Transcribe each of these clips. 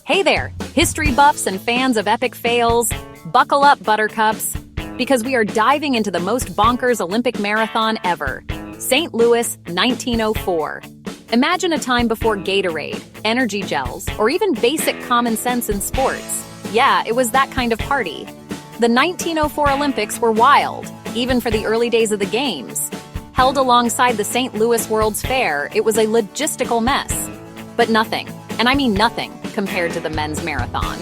Hey there, history buffs and fans of epic fails. Buckle up, buttercups, because we are diving into the most bonkers Olympic marathon ever. St. Louis, 1904. Imagine a time before Gatorade, energy gels, or even basic common sense in sports. Yeah, it was that kind of party. The 1904 Olympics were wild, even for the early days of the Games. Held alongside the St. Louis World's Fair, it was a logistical mess. But nothing, and I mean nothing, compared to the men's marathon.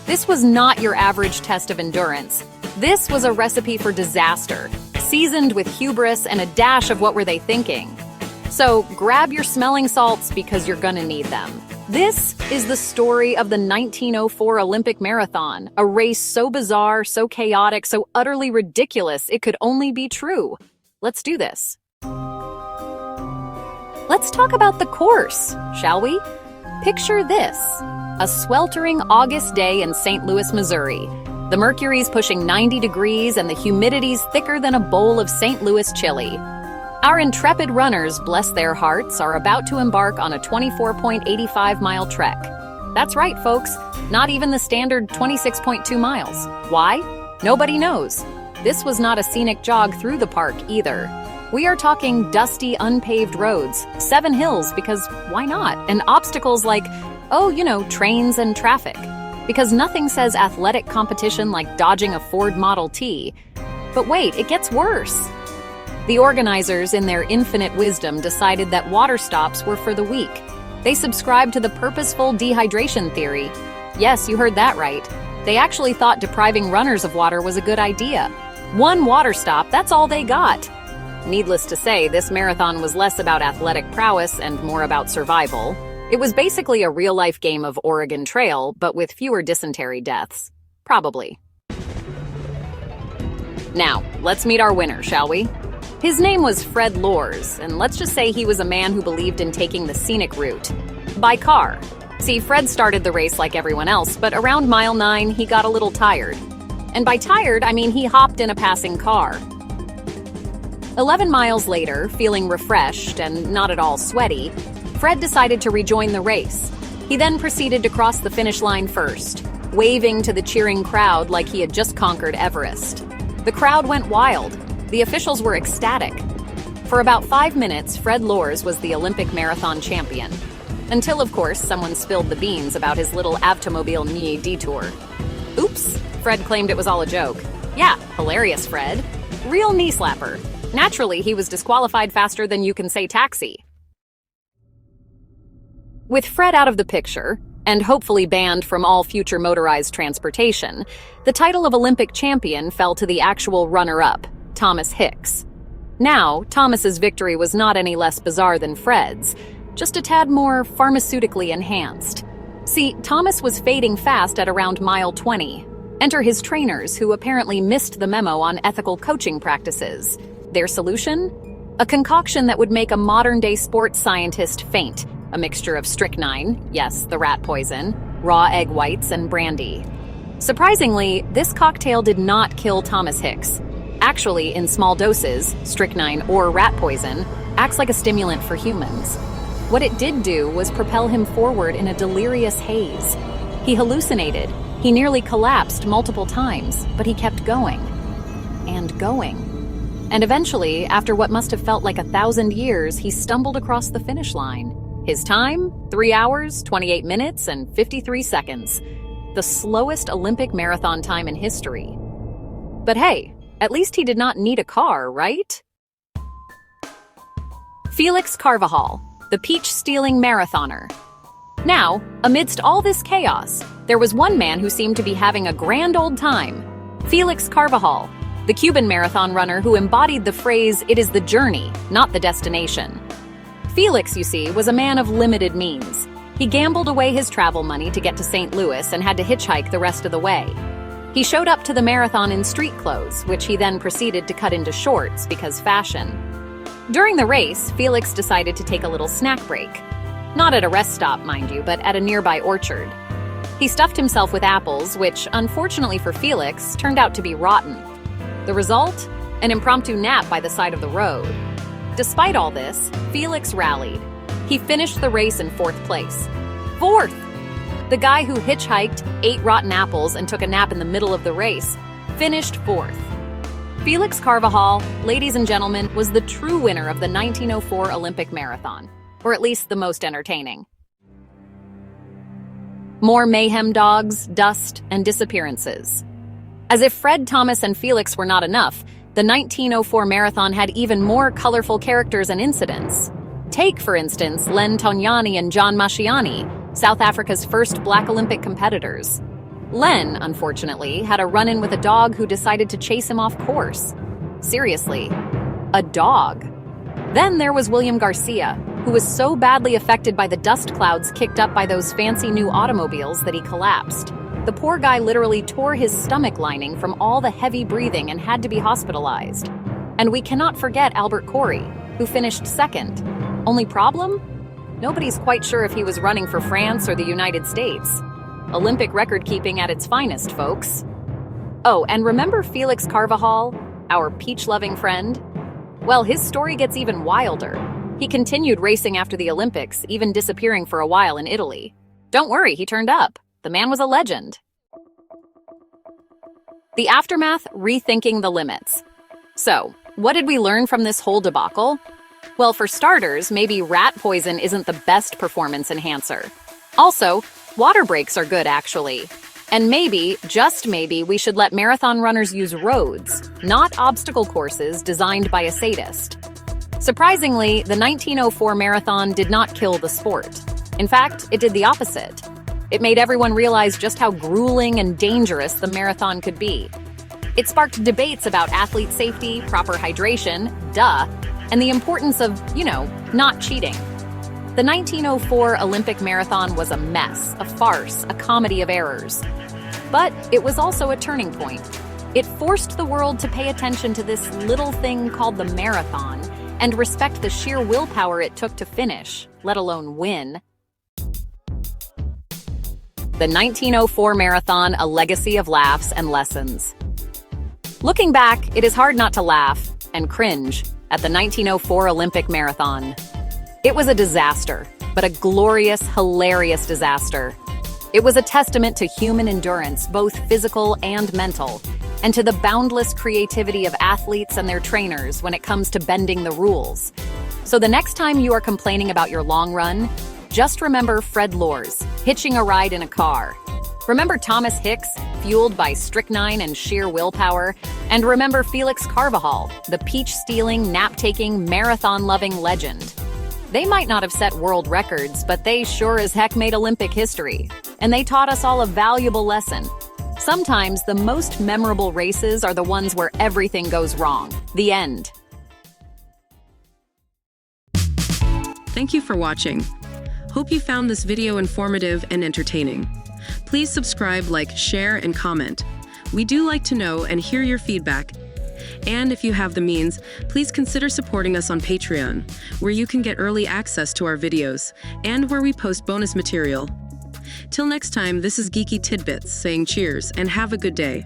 This was not your average test of endurance. This was a recipe for disaster, seasoned with hubris and a dash of what were they thinking. So grab your smelling salts because you're gonna need them. This is the story of the 1904 Olympic Marathon, a race so bizarre, so chaotic, so utterly ridiculous it could only be true. Let's do this. Let's talk about the course, shall we? Picture this: a sweltering August day in St. Louis, Missouri. The mercury's pushing 90 degrees and the humidity's thicker than a bowl of St. Louis chili. Our intrepid runners, bless their hearts, are about to embark on a 24.85-mile trek. That's right, folks, not even the standard 26.2 miles. Why? Nobody knows. This was not a scenic jog through the park either. We are talking dusty, unpaved roads, 7 hills because why not, and obstacles like, trains and traffic. Because nothing says athletic competition like dodging a Ford Model T. But wait, it gets worse. The organizers, in their infinite wisdom, decided that water stops were for the weak. They subscribed to the purposeful dehydration theory. Yes, you heard that right. They actually thought depriving runners of water was a good idea. 1 water stop, that's all they got. Needless to say, this marathon was less about athletic prowess and more about survival. It was basically a real-life game of Oregon Trail, but with fewer dysentery deaths. Probably. Now, let's meet our winner, shall we? His name was Fred Lors, and let's just say he was a man who believed in taking the scenic route. By car. See, Fred started the race like everyone else, but around mile 9, he got a little tired. And by tired, I mean he hopped in a passing car. 11 miles later, feeling refreshed and not at all sweaty, Fred decided to rejoin the race. He then proceeded to cross the finish line first, waving to the cheering crowd like he had just conquered Everest. The crowd went wild. The officials were ecstatic. For about 5 minutes, Fred Lors was the Olympic marathon champion. Until, of course, someone spilled the beans about his little automobile detour. Oops, Fred claimed it was all a joke. Yeah, hilarious, Fred. Real knee slapper. Naturally, he was disqualified faster than you can say taxi. With Fred out of the picture, and hopefully banned from all future motorized transportation, the title of Olympic champion fell to the actual runner-up, Thomas Hicks. Now, Thomas's victory was not any less bizarre than Fred's, just a tad more pharmaceutically enhanced. See, Thomas was fading fast at around mile 20. Enter his trainers, who apparently missed the memo on ethical coaching practices. Their solution? A concoction that would make a modern-day sports scientist faint, a mixture of strychnine, yes, the rat poison, raw egg whites, and brandy. Surprisingly, this cocktail did not kill Thomas Hicks. Actually, in small doses, strychnine or rat poison acts like a stimulant for humans. What it did do was propel him forward in a delirious haze. He hallucinated. He nearly collapsed multiple times, but he kept going. And going. And eventually, after what must have felt like 1,000 years, he stumbled across the finish line. His time? 3 hours, 28 minutes, and 53 seconds. The slowest Olympic marathon time in history. But hey, at least he did not need a car, right? Felix Carvajal, the peach-stealing marathoner. Now, amidst all this chaos, there was one man who seemed to be having a grand old time. Felix Carvajal, the Cuban marathon runner who embodied the phrase, "It is the journey, not the destination." Felix, you see, was a man of limited means. He gambled away his travel money to get to St. Louis and had to hitchhike the rest of the way. He showed up to the marathon in street clothes, which he then proceeded to cut into shorts because fashion. During the race, Felix decided to take a little snack break. Not at a rest stop, mind you, but at a nearby orchard. He stuffed himself with apples, which, unfortunately for Felix, turned out to be rotten. The result? An impromptu nap by the side of the road. Despite all this, Felix rallied. He finished the race in 4th place. 4th! The guy who hitchhiked, ate rotten apples, and took a nap in the middle of the race finished fourth. Felix Carvajal, ladies and gentlemen, was the true winner of the 1904 Olympic marathon, or at least the most entertaining. More mayhem dogs, dust, and disappearances. As if Fred, Thomas, and Felix were not enough, the 1904 marathon had even more colorful characters and incidents. Take, for instance, Len Tonyani and John Masciani, South Africa's first Black Olympic competitors. Len, unfortunately, had a run-in with a dog who decided to chase him off course. Seriously, a dog. Then there was William Garcia, who was so badly affected by the dust clouds kicked up by those fancy new automobiles that he collapsed. The poor guy literally tore his stomach lining from all the heavy breathing and had to be hospitalized. And we cannot forget Albert Corey, who finished second. Only problem? Nobody's quite sure if he was running for France or the United States. Olympic record-keeping at its finest, folks. Oh, and remember Felix Carvajal, our peach-loving friend? Well, his story gets even wilder. He continued racing after the Olympics, even disappearing for a while in Italy. Don't worry, he turned up. The man was a legend. The aftermath, rethinking the limits. So, what did we learn from this whole debacle? Well, for starters, maybe rat poison isn't the best performance enhancer. Also, water breaks are good, actually. And maybe, just maybe, we should let marathon runners use roads, not obstacle courses designed by a sadist. Surprisingly, the 1904 marathon did not kill the sport. In fact, it did the opposite. It made everyone realize just how grueling and dangerous the marathon could be. It sparked debates about athlete safety, proper hydration, and the importance of, not cheating. The 1904 Olympic marathon was a mess, a farce, a comedy of errors. But it was also a turning point. It forced the world to pay attention to this little thing called the marathon and respect the sheer willpower it took to finish, let alone win. The 1904 marathon, a legacy of laughs and lessons. Looking back, it is hard not to laugh and cringe at the 1904 Olympic marathon. It was a disaster, but a glorious, hilarious disaster. It was a testament to human endurance, both physical and mental, and to the boundless creativity of athletes and their trainers when it comes to bending the rules. So the next time you are complaining about your long run, just remember Fred Lors, hitching a ride in a car. Remember Thomas Hicks, fueled by strychnine and sheer willpower. And remember Felix Carvajal, the peach-stealing, nap-taking, marathon-loving legend. They might not have set world records, but they sure as heck made Olympic history. And they taught us all a valuable lesson. Sometimes the most memorable races are the ones where everything goes wrong. The end. Thank you for watching. Hope you found this video informative and entertaining. Please subscribe, like, share, and comment. We do like to know and hear your feedback. And if you have the means, please consider supporting us on Patreon, where you can get early access to our videos and where we post bonus material. Till next time, this is Geeky Tidbits saying cheers and have a good day.